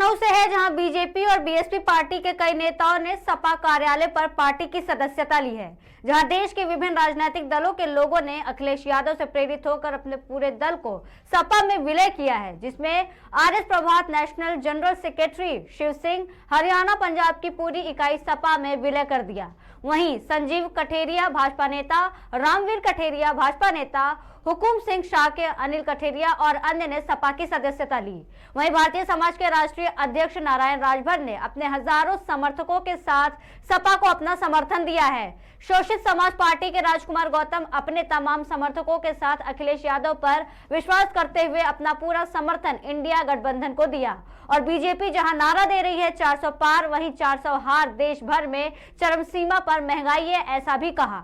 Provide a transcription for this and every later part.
लखनऊ से है, जहां बीजेपी और बीएसपी पार्टी के कई नेताओं ने सपा कार्यालय पर पार्टी की सदस्यता ली है, जहां देश के विभिन्न राजनीतिक दलों के लोगों ने अखिलेश यादव से प्रेरित होकर अपने पूरे दल को सपा में विलय किया है, जिसमें RS Prabhat national general secretary Shiv Singh Haryana Punjab की पूरी इकाई सपा में विलय कर दिया। वहीं संजीव कठेरिया भाजपा नेता, रामवीर कठेरिया भाजपा नेता, हुकुम सिंह शाक्य, अनिल कठेरिया और अन्य ने सपा की सदस्यता ली। वहीं भारतीय समाज के राष्ट्रीय अध्यक्ष नारायण राजभर ने अपने हजारों समर्थकों के साथ सपा को अपना समर्थन दिया है। शोषित समाज पार्टी के राजकुमार गौतम अपने तमाम समर्थकों के साथ अखिलेश यादव पर विश्वास करते हुए अपना पूरा समर्थन इंडिया गठबंधन को दिया। और बीजेपी जहां नारा दे रही है 400 पार, वहीं 400 हार देश भर में चरम सीमा पर महंगाई है, ऐसा भी कहा।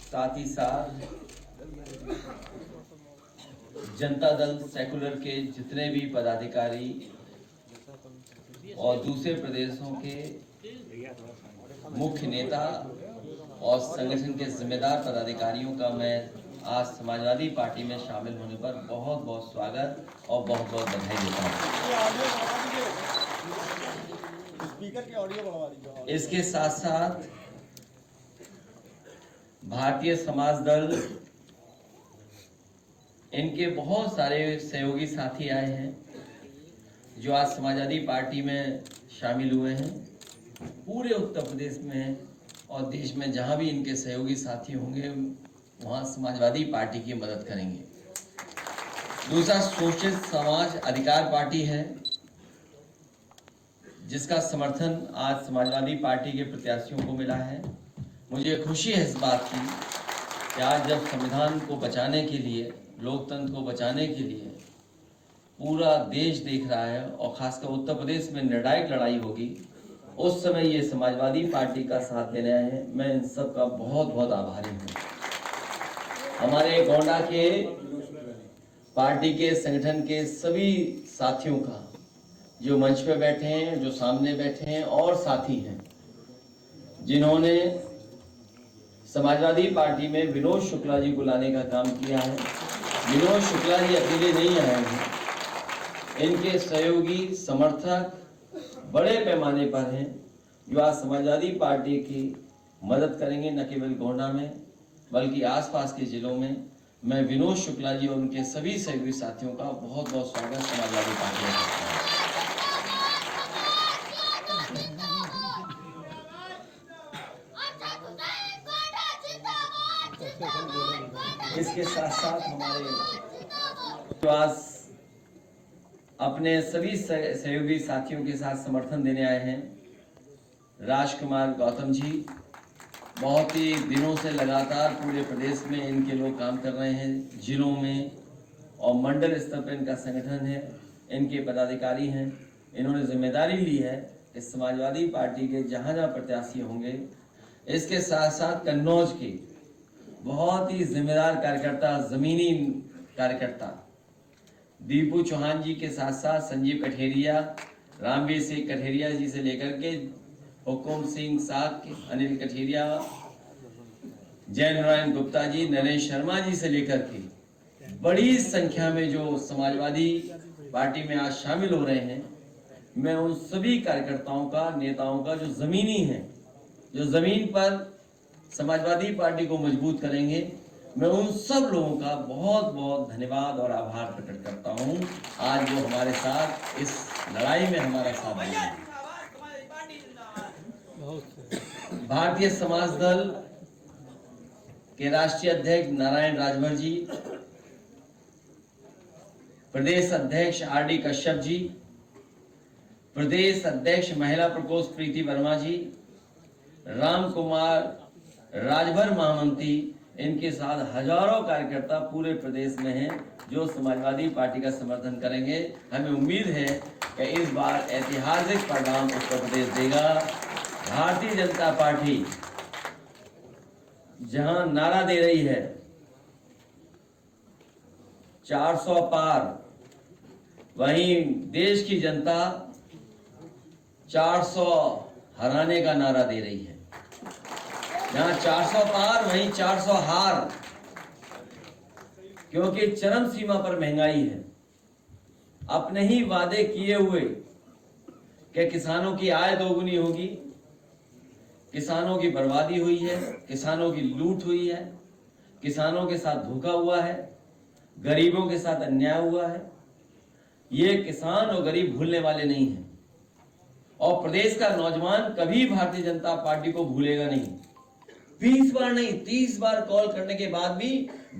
साथ ही साथ जनता दल सेकुलर के जितने भी पदाधिकारी और दूसरे प्रदेशों के मुख्य नेता और संगठन के जिम्मेदार पदाधिकारियों का मैं आज समाजवादी पार्टी में शामिल होने पर बहुत बहुत स्वागत और बहुत बहुत बधाई देता हूँ। इसके साथ साथ भारतीय समाज दल, इनके बहुत सारे सहयोगी साथी आए हैं जो आज समाजवादी पार्टी में शामिल हुए हैं। पूरे उत्तर प्रदेश में और देश में जहां भी इनके सहयोगी साथी होंगे वहां समाजवादी पार्टी की मदद करेंगे। दूसरा शोषित समाज अधिकार पार्टी है, जिसका समर्थन आज समाजवादी पार्टी के प्रत्याशियों को मिला है। मुझे खुशी है इस बात की कि आज जब संविधान को बचाने के लिए, लोकतंत्र को बचाने के लिए पूरा देश देख रहा है और खासकर उत्तर प्रदेश में निर्णायक लड़ाई होगी, उस समय ये समाजवादी पार्टी का साथ देने आए हैं। मैं इन सब का बहुत बहुत आभारी हूँ। हमारे गोंडा के पार्टी के संगठन के सभी साथियों का, जो मंच पे बैठे हैं, जो सामने बैठे हैं और साथी हैं, जिन्होंने समाजवादी पार्टी में विनोद शुक्ला जी को लाने का काम किया है। विनोद शुक्ला जी अकेले नहीं आए हैं, इनके सहयोगी समर्थक बड़े पैमाने पर हैं जो आज समाजवादी पार्टी की मदद करेंगे, न केवल गोंडा में बल्कि आसपास के जिलों में। मैं विनोद शुक्ला जी और उनके सभी सहयोगी साथियों का बहुत बहुत स्वागत समाजवादी पार्टी में करता हूं। इसके साथ साथ हमारे आज अपने सभी सहयोगी साथियों के साथ समर्थन देने आए हैं राजकुमार गौतम जी। बहुत ही दिनों से लगातार पूरे प्रदेश में इनके लोग काम कर रहे हैं, जिलों में और मंडल स्तर पर इनका संगठन है, इनके पदाधिकारी हैं। इन्होंने जिम्मेदारी ली है कि समाजवादी पार्टी के जहां जहां प्रत्याशी होंगे, इसके साथ साथ कन्नौज के बहुत ही जिम्मेदार कार्यकर्ता, जमीनी कार्यकर्ता दीपू चौहान जी के साथ साथ संजीव कठेरिया, रामवीर सिंह कठेरिया जी से लेकर के हुकुम सिंह साक्य, अनिल कठेरिया, जय नारायण गुप्ता जी, नरेश शर्मा जी से लेकर के बड़ी संख्या में जो समाजवादी पार्टी में आज शामिल हो रहे हैं, मैं उन सभी कार्यकर्ताओं का, नेताओं का जो जमीनी है, जो जमीन पर समाजवादी पार्टी को मजबूत करेंगे, मैं उन सब लोगों का बहुत बहुत धन्यवाद और आभार प्रकट करता हूं आज जो हमारे साथ इस लड़ाई में हमारा साथ दिया। भारतीय समाज दल के राष्ट्रीय अध्यक्ष नारायण राजभर जी, प्रदेश अध्यक्ष आरडी कश्यप जी, प्रदेश अध्यक्ष महिला प्रकोष्ठ प्रीति वर्मा जी, राम कुमार राजभर महामंत्री, इनके साथ हजारों कार्यकर्ता पूरे प्रदेश में हैं जो समाजवादी पार्टी का समर्थन करेंगे। हमें उम्मीद है कि इस बार ऐतिहासिक परिणाम उत्तर प्रदेश देगा। भारतीय जनता पार्टी जहां नारा दे रही है 400 पार, वहीं देश की जनता 400 हराने का नारा दे रही है। जहां 400 पार, वहीं 400 हार, क्योंकि चरम सीमा पर महंगाई है। अपने ही वादे किए हुए कि किसानों की आय दोगुनी होगी, किसानों की बर्बादी हुई है, किसानों की लूट हुई है, किसानों के साथ धोखा हुआ है, गरीबों के साथ अन्याय हुआ है। ये किसान और गरीब भूलने वाले नहीं हैं और प्रदेश का नौजवान कभी भारतीय जनता पार्टी को भूलेगा नहीं। 20 बार नहीं 30 बार कॉल करने के बाद भी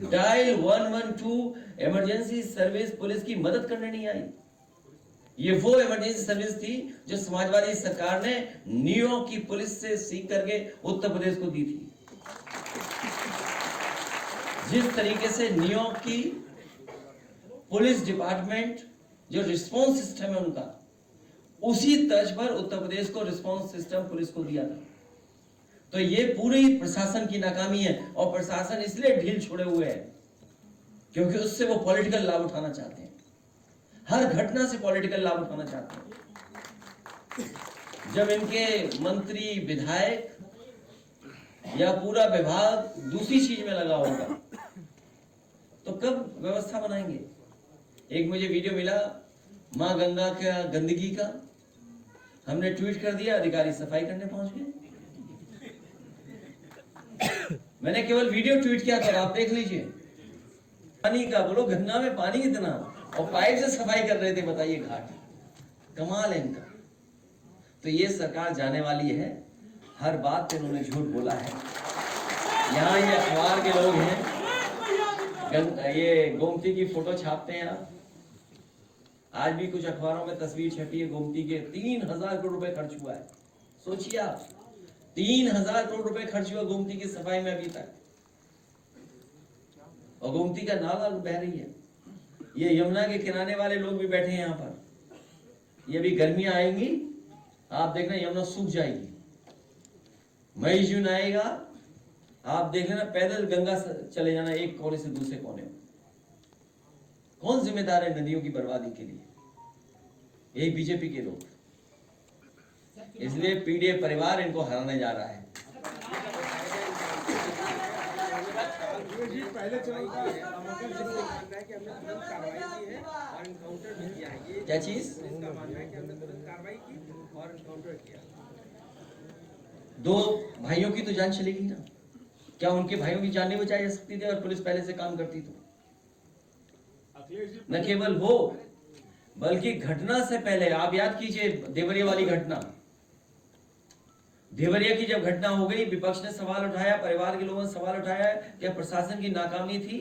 डायल 112 इमरजेंसी सर्विस पुलिस की मदद करने नहीं आई। ये वो इमरजेंसी सर्विस थी जो समाजवादी सरकार ने न्यूयॉर्क की पुलिस से सीख करके उत्तर प्रदेश को दी थी। जिस तरीके से न्यूयॉर्क की पुलिस डिपार्टमेंट जो रिस्पॉन्स सिस्टम है उनका, उसी तर्ज पर उत्तर प्रदेश को रिस्पॉन्स सिस्टम पुलिस को दिया था। तो ये पूरी प्रशासन की नाकामी है और प्रशासन इसलिए ढील छोड़े हुए है क्योंकि उससे वो पॉलिटिकल लाभ उठाना चाहते हैं। हर घटना से पॉलिटिकल लाभ उठाना चाहते हैं। जब इनके मंत्री, विधायक या पूरा विभाग दूसरी चीज में लगा होगा तो कब व्यवस्था बनाएंगे। एक मुझे वीडियो मिला मां गंगा का गंदगी का, हमने ट्वीट कर दिया, अधिकारी सफाई करने पहुंच गए। मैंने केवल वीडियो ट्वीट किया था, आप देख लीजिए। पानी का बोलो, गंगा में पानी कितना, और पाइप से सफाई कर रहे थे, बताइए घाट। कमाल है इनका। तो ये सरकार जाने वाली है, हर बात पे इन्होंने झूठ बोला है। यहाँ ये अखबार के लोग हैं, ये गोमती की फोटो छापते हैं आप। आज भी कुछ अखबारों में तस्वीर छपी है गोमती के, 3000 करोड़ रुपए खर्च हुआ है। सोचिए आप, 3000 करोड़ रुपए खर्च हुआ गोमती की सफाई में अभी तक, और गोमती का नाला बह रही है। ये यमुना के किनारे वाले लोग भी बैठे हैं यहाँ पर। ये भी गर्मियां आएंगी, आप देखना यमुना सूख जाएगी। मई जून आएगा, आप देखना पैदल गंगा चले जाना एक कोने से दूसरे कोने में। कौन जिम्मेदार है नदियों की बर्बादी के लिए? यही बीजेपी के लोग। इसलिए पीडीए परिवार इनको हराने जा रहा है। पहले चरण का कि हमने तुरंत कार्रवाई की है और एनकाउंटर भी किया है। क्या चीज? इसका मानना है कि हमने तुरंत कार्रवाई की और एनकाउंटर किया। 2 भाइयों की तो जान चलेगी ना। क्या उनके भाइयों की जान नहीं बचाई जा सकती थी और पुलिस पहले से काम करती तो? न केवल वो, बल्कि घटना से पहले आप याद कीजिए देवरिया वाली घटना। देवरिया की जब घटना हो गई, विपक्ष ने सवाल उठाया, परिवार के लोगों ने सवाल उठाया कि प्रशासन की नाकामी थी।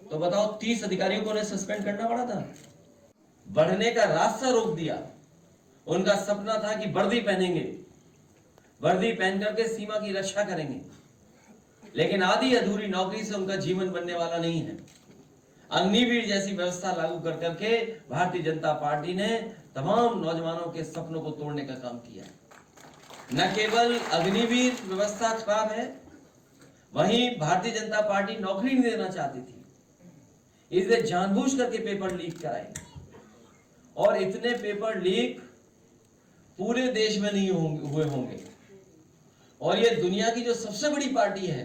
तो बताओ 30 अधिकारियों को उन्हें सस्पेंड करना पड़ा था, बढ़ने का रास्ता रोक दिया। उनका सपना था कि वर्दी पहनेंगे, वर्दी पहन करके सीमा की रक्षा करेंगे, लेकिन आधी अधूरी नौकरी से उनका जीवन बनने वाला नहीं है। अग्निवीर जैसी व्यवस्था लागू कर करके भारतीय जनता पार्टी ने तमाम नौजवानों के सपनों को तोड़ने का काम किया। न केवल अग्निवीर व्यवस्था खराब है, वहीं भारतीय जनता पार्टी नौकरी नहीं देना चाहती थी, इसलिए जानबूझ करके पेपर लीक कराए। और इतने पेपर लीक पूरे देश में नहीं हुए होंगे। और ये दुनिया की जो सबसे बड़ी पार्टी है,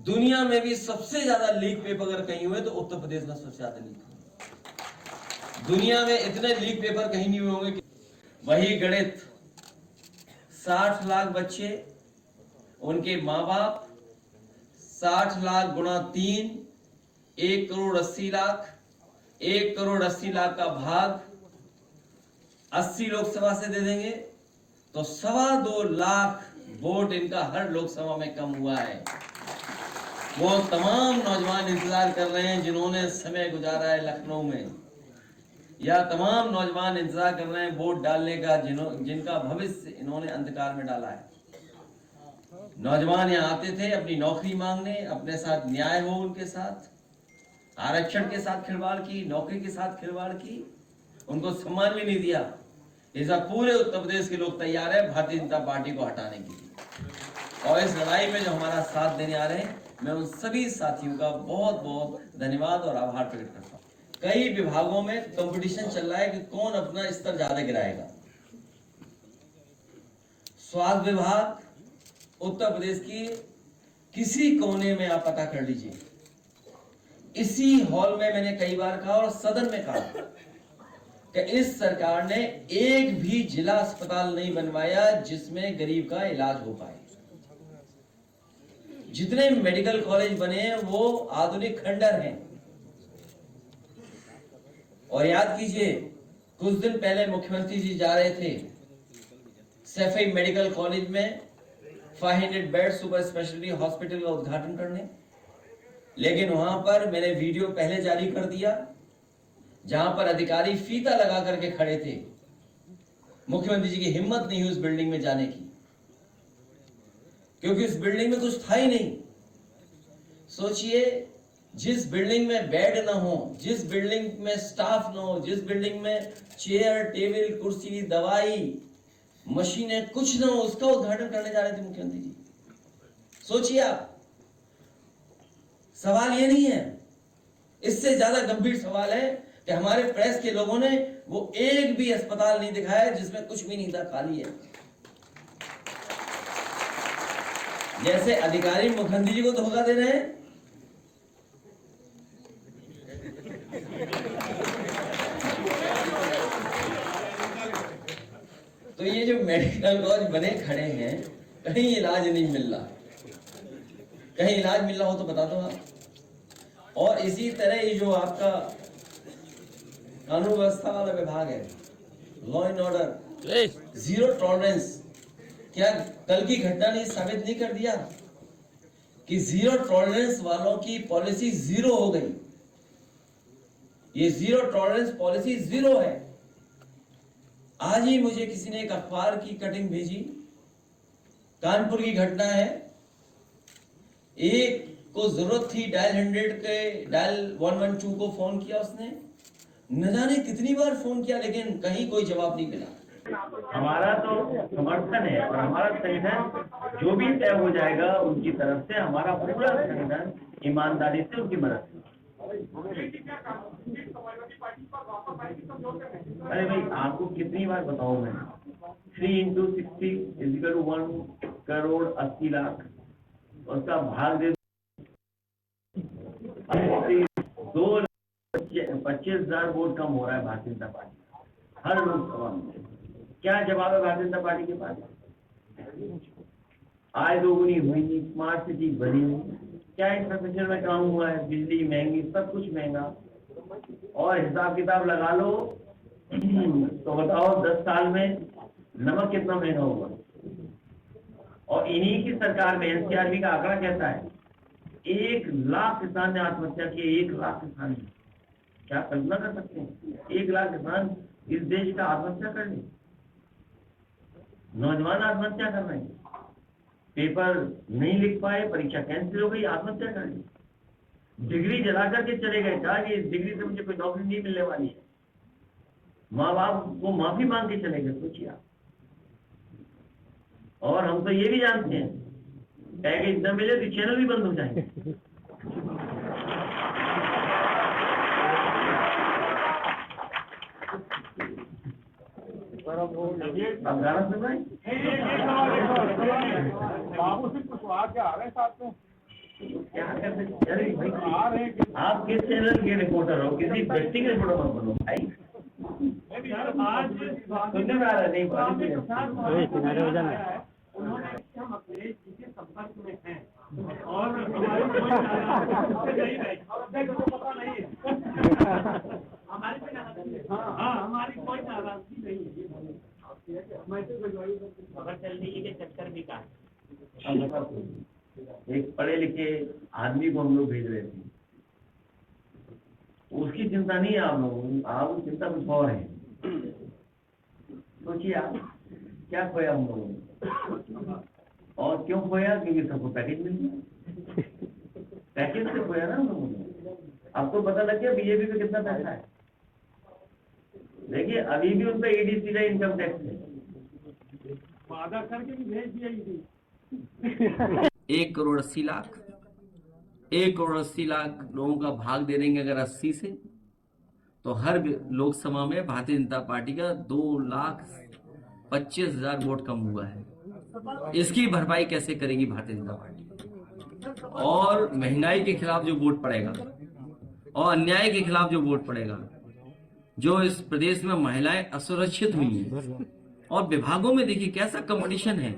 दुनिया में भी सबसे ज्यादा लीक पेपर अगर कहीं हुए तो उत्तर प्रदेश में सबसे ज्यादा लीक हुए। दुनिया में इतने लीक पेपर कहीं नहीं हुए होंगे। वही गणित, 60 लाख बच्चे, उनके माँ बाप, 60 लाख गुणा 3, 1 करोड़ 80 लाख, 1 करोड़ 80 लाख का भाग 80 लोकसभा से दे देंगे तो 2.25 लाख वोट इनका हर लोकसभा में कम हुआ है। वो तमाम नौजवान इंतजार कर रहे हैं जिन्होंने समय गुजारा है लखनऊ में, या तमाम नौजवान इंतजार कर रहे हैं वोट डालने का जिनका भविष्य इन्होंने अंधकार में डाला है। नौजवान यहाँ आते थे अपनी नौकरी मांगने, अपने साथ न्याय हो, उनके साथ आरक्षण के साथ खिलवाड़ की, नौकरी के साथ खिलवाड़ की, उनको सम्मान भी नहीं दिया। ऐसा पूरे उत्तर प्रदेश के लोग तैयार है भारतीय जनता पार्टी को हटाने के लिए। और इस लड़ाई में जो हमारा साथ देने आ रहे हैं, मैं उन सभी साथियों का बहुत बहुत धन्यवाद और आभार प्रकट करता हूँ। कई विभागों में कंपटीशन चल रहा है कि कौन अपना स्तर ज्यादा गिराएगा। स्वास्थ्य विभाग उत्तर प्रदेश की किसी कोने में आप पता कर लीजिए, इसी हॉल में मैंने कई बार कहा और सदन में कहा कि इस सरकार ने एक भी जिला अस्पताल नहीं बनवाया जिसमें गरीब का इलाज हो पाए। जितने मेडिकल कॉलेज बने हैं वो आधुनिक खंडर हैं। और याद कीजिए, कुछ दिन पहले मुख्यमंत्री जी जा रहे थे सैफई मेडिकल कॉलेज में 500 बेड सुपर स्पेशलिटी हॉस्पिटल का उद्घाटन करने, लेकिन वहां पर मैंने वीडियो पहले जारी कर दिया जहां पर अधिकारी फीता लगा करके खड़े थे। मुख्यमंत्री जी की हिम्मत नहीं हुई उस बिल्डिंग में जाने की, क्योंकि उस बिल्डिंग में कुछ था ही नहीं। सोचिए, जिस बिल्डिंग में बेड ना हो, जिस बिल्डिंग में स्टाफ ना हो, जिस बिल्डिंग में चेयर टेबल कुर्सी दवाई मशीनें कुछ ना हो, उसका उद्घाटन करने जा रहे थे मुख्यमंत्री जी। सोचिए आप, सवाल ये नहीं है, इससे ज्यादा गंभीर सवाल है कि हमारे प्रेस के लोगों ने वो एक भी अस्पताल नहीं दिखाया जिसमें कुछ भी नहीं था, खाली है। जैसे अधिकारी मुख्यमंत्री जी को धोखा दे रहे हैं, तो ये जो मेडिकल कॉलेज बने खड़े हैं, कहीं इलाज नहीं मिल रहा। कहीं इलाज मिल रहा हो तो बता दो आप। और इसी तरह ये जो आपका कानून व्यवस्था वाला विभाग है, law and order, zero tolerance, क्या कल की घटना ने साबित नहीं कर दिया कि जीरो टॉलरेंस वालों की पॉलिसी जीरो हो गई? ये जीरो टॉलरेंस पॉलिसी जीरो है। आज ही मुझे किसी ने एक अखबार की कटिंग भेजी, कानपुर की घटना है। एक को जरूरत थी डायल 100 के, डायल 112 को फोन किया उसने, न जाने कितनी बार फोन किया, लेकिन कहीं कोई जवाब नहीं मिला। हमारा तो समर्थन है और हमारा संगठन जो भी तय हो जाएगा उनकी तरफ से, हमारा पूरा संगठन ईमानदारी से उनकी मदद करेगा। अरे भाई, आपको कितनी बार बताऊं मैं, 3 × 60 = 1,80,00,000, उसका भाग दे 2,25,000 वोट कम हो रहा है भारतीय जनता पार्टी हर लोकसभा में। क्या जवाब है भारतीय जनता पार्टी के पास? आय दोगुनी हुई, स्मार्ट सिटी बनी, क्या इंफ्रास्ट्रक्चर में काम हुआ है, बिजली महंगी, सब कुछ महंगा, और हिसाब किताब लगा लो तो बताओ 10 साल में नमक कितना महंगा हुआ। और इन्हीं की सरकार में एनसीआरबी का आंकड़ा कहता है 1 लाख किसान ने आत्महत्या की। 1 लाख किसान, क्या कल्पना कर सकते हैं 1 लाख किसान इस देश का आत्महत्या कर ले? नौजवान आत्महत्या कर रहे हैं, पेपर नहीं लिख पाए, परीक्षा कैंसिल हो गई, आत्महत्या कर ली। डिग्री जला करके चले गए, कहा कि इस डिग्री से मुझे कोई नौकरी नहीं मिलने वाली है। माँ बाप को माफी मांग के चले गए, सोचिए आप। और हम तो ये भी जानते हैं, पैकेज न मिले तो चैनल भी बंद हो जाएंगे। अब गाना सुन रहे बाबू से कुछ आ रहे हैं साथ में, क्या कर सकते? अरे भाई, आप किस चैनल के रिपोर्टर हो? किसी व्यक्ति के रिपोर्टर मत बनो भाई। आज सुनने में आ रहा नहीं, उन्होंने हम अखिलेश जी के संपर्क में हैं और हमारी कोई नहीं है, पता नहीं है हमारी कोई नाराजगी है। हाँ, हमारी कोई नाराजगी नहीं है। खबर चल रही है कि चक्कर भी का एक पढ़े लिखे आदमी को हम लोग भेज रहे थे, उसकी चिंता नहीं है आप लोगों की, आप चिंता कुछ और है। सोचिए आप, क्या खोया हम लोगों ने, और क्यों खोया? क्योंकि सबको पैकेज मिल गया, पैकेज से खोया ना हम लोगों ने। अब तो पता लग गया बीजेपी पे कितना पैसा है। देखिए, अभी भी उन पर ईडी सीधा इनकम टैक्स है, वादा करके भी भेज दिया ईडी। 1,80,00,000 1,80,00,000 लोगों का भाग दे देंगे अगर 80 से, तो हर लोकसभा में भारतीय जनता पार्टी का 2,25,000 वोट कम हुआ है। इसकी भरपाई कैसे करेगी भारतीय जनता पार्टी? और महंगाई के खिलाफ जो वोट पड़ेगा, और अन्याय के खिलाफ जो वोट पड़ेगा, जो इस प्रदेश में महिलाएं असुरक्षित हुई हैं और विभागों में देखिए कैसा कंपटीशन है,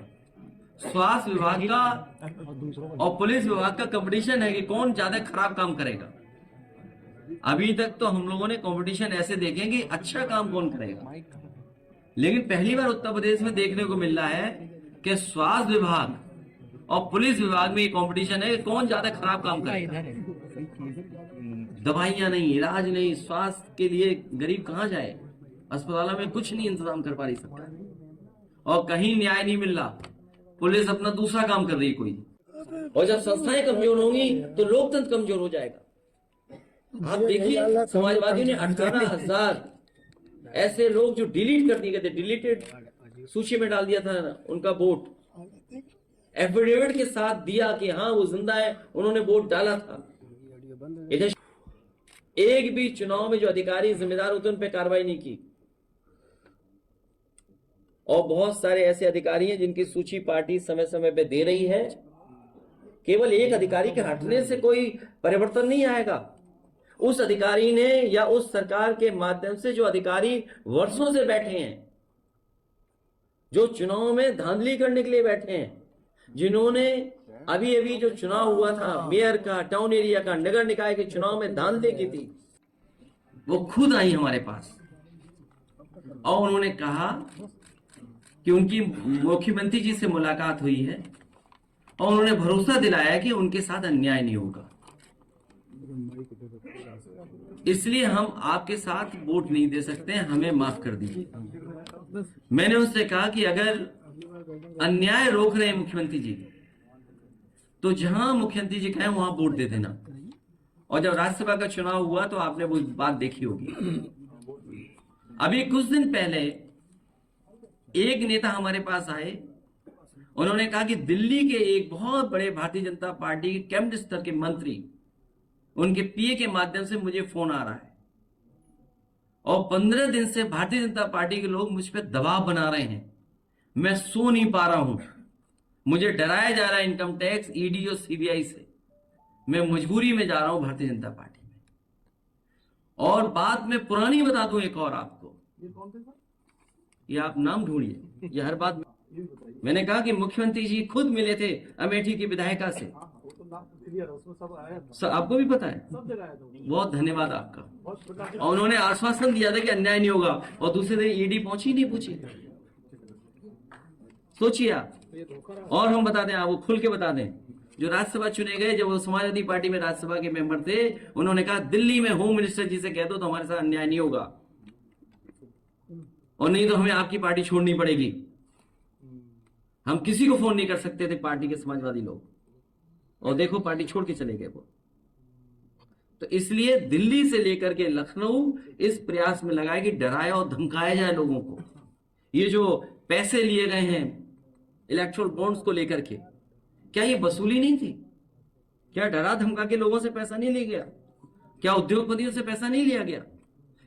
स्वास्थ्य विभाग का और पुलिस विभाग का कंपटीशन है कि कौन ज्यादा खराब काम करेगा। अभी तक तो हम लोगों ने कंपटीशन ऐसे देखे कि अच्छा काम कौन करेगा, लेकिन पहली बार उत्तर प्रदेश में देखने को मिल रहा है कि स्वास्थ्य विभाग और पुलिस विभाग में ये कंपटीशन है कि कौन ज्यादा खराब काम करेगा। दवाइयां नहीं, इलाज नहीं, स्वास्थ्य के लिए गरीब कहां जाए, अस्पतालों में कुछ नहीं इंतजाम कर पा रही सरकार और कहीं न्याय नहीं मिल रहा। पुलिस अपना दूसरा काम कर रही है कोई, और जब संस्थाएं कमजोर होंगी तो लोकतंत्र कमजोर हो जाएगा। आप देखिए समाजवादियों ने 18,000 ऐसे लोग जो डिलीट कर दिए गए थे, डिलीटेड सूची में डाल दिया था उनका वोट, एफिडेविट के साथ दिया कि हाँ वो जिंदा है, उन्होंने वोट डाला था। इधर एक भी चुनाव में जो अधिकारी जिम्मेदार होते उन पर कार्रवाई नहीं की, और बहुत सारे ऐसे अधिकारी हैं जिनकी सूची पार्टी समय समय पे दे रही है। केवल एक अधिकारी के हटने से कोई परिवर्तन नहीं आएगा। उस अधिकारी ने या उस सरकार के माध्यम से जो अधिकारी वर्षों से बैठे हैं, जो चुनाव में धांधली करने के लिए बैठे हैं, जिन्होंने अभी अभी जो चुनाव हुआ था मेयर का, टाउन एरिया का, नगर निकाय के चुनाव में धांधली की थी, वो खुद आई हमारे पास और उन्होंने कहा कि उनकी मुख्यमंत्री जी से मुलाकात हुई है और उन्होंने भरोसा दिलाया कि उनके साथ अन्याय नहीं होगा, इसलिए हम आपके साथ वोट नहीं दे सकते हैं, हमें माफ कर दीजिए। मैंने उनसे कहा कि अगर अन्याय रोक रहे हैं मुख्यमंत्री जी, तो जहां मुख्यमंत्री जी कहें वहां वोट दे देना। और जब राज्यसभा का चुनाव हुआ तो आपने वो बात देखी होगी। अभी कुछ दिन पहले एक नेता हमारे पास आए, उन्होंने कहा कि दिल्ली के एक बहुत बड़े भारतीय जनता पार्टी के कैबिनेट स्तर के मंत्री, उनके पीए के माध्यम से मुझे फोन आ रहा है और 15 दिन से भारतीय जनता पार्टी के लोग मुझ पर दबाव बना रहे हैं, मैं सो नहीं पा रहा हूं, मुझे डराया जा रहा है इनकम टैक्स, ईडी और सीबीआई से, मैं मजबूरी में जा रहा हूं भारतीय जनता पार्टी में। और बात मैं पुरानी बता दूं एक और आपको, ये आप नाम ढूंढिए, ये हर बात मैंने कहा कि मुख्यमंत्री जी खुद मिले थे अमेठी की विधायिका से, आपको भी पता है, बहुत धन्यवाद आपका। और उन्होंने आश्वासन दिया था कि अन्याय नहीं होगा, और दूसरे दिन ईडी पहुंची नहीं पूछी। सोचिए आप, और हम बता दें, वो खुल के बता दें, जो राज्यसभा चुने गए, जब वो समाजवादी पार्टी में राज्यसभा के मेंबर थे, उन्होंने कहा दिल्ली में होम मिनिस्टर जी से कह दो तो हमारे साथ अन्याय नहीं होगा, और नहीं तो हमें आपकी पार्टी छोड़नी पड़ेगी। हम किसी को फोन नहीं कर सकते थे पार्टी के समाजवादी लोग, और देखो पार्टी छोड़ के चले गए वो। तो इसलिए दिल्ली से लेकर के लखनऊ इस प्रयास में लगा है कि डराया और धमकाया जाए लोगों को। ये जो पैसे लिए गए हैं इलेक्टोरल बॉन्ड्स को लेकर के, क्या ये वसूली नहीं थी? क्या डरा धमका के लोगों से पैसा नहीं लिया गया? क्या उद्योगपतियों से पैसा नहीं लिया गया?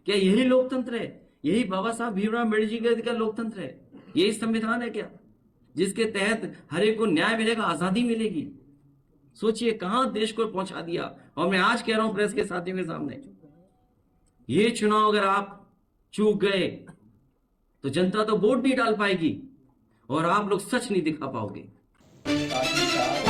क्या यही लोकतंत्र है? यही बाबा साहब भीमराव अम्बेडकर का लोकतंत्र है? यही संविधान है क्या, जिसके तहत हर एक को न्याय मिलेगा, आजादी मिलेगी? सोचिए कहां देश को पहुंचा दिया। और मैं आज कह रहा हूं प्रेस के साथियों के सामने, ये चुनाव अगर आप चूक गए तो जनता तो वोट नहीं डाल पाएगी और आप लोग सच नहीं दिखा पाओगे। साथ ही साथ